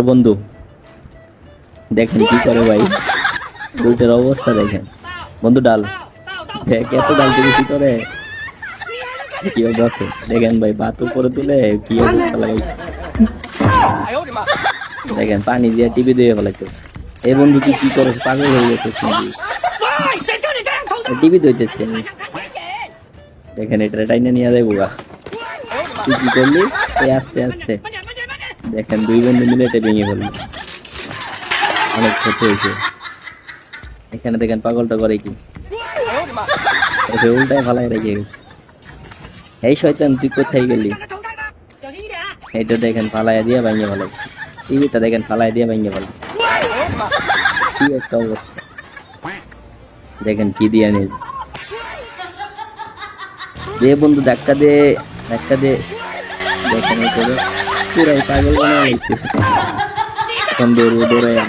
বন্ধু দেখেন কি করে ভাই, দুইটার অবস্থা দেখেন। বন্ধু ডাল দেখ, এত ডাল থেকে কি করে, কি অবস্থা দেখেন ভাই, বাত উপরে তুলে কি অবস্থা লাগাইছে দেখেন, পানি দিয়ে টিভি দিয়ে ফেলাইতেছে। এই বন্ধু তুই কি করছ, পাগল হয়ে গেছিস নাকি? টিভি দইতেছে দেখেন, এটা টাইনে নিয়ে যাবো গা। তুই কি করলি? এই আস্তে আস্তে দেখেন, দুই বন্ধু মিলে এটা ভেঙে ফেললো, অনেক ক্ষতি হয়েছে। এখানে দেখেন পাগলটা করে কি, উল্টায় ফালাই রেখে গেছে। এই শয়তান তুই কোথায় গেলি? এইটা দেখেন ফালাই দিয়ে ভেঙে ফেলাইছে, টিভিটা দেখেন ফালাই দিয়ে ভেঙে ফেল, কি একটা অবস্থা দেখেন, কি দিয়ে নিয়ে যে বন্ধু ধাক্কা দে, ধাক্কা দে দেখেন, পুরাই পাগল বানাইছে। এখন দৌড় দৌড়ায়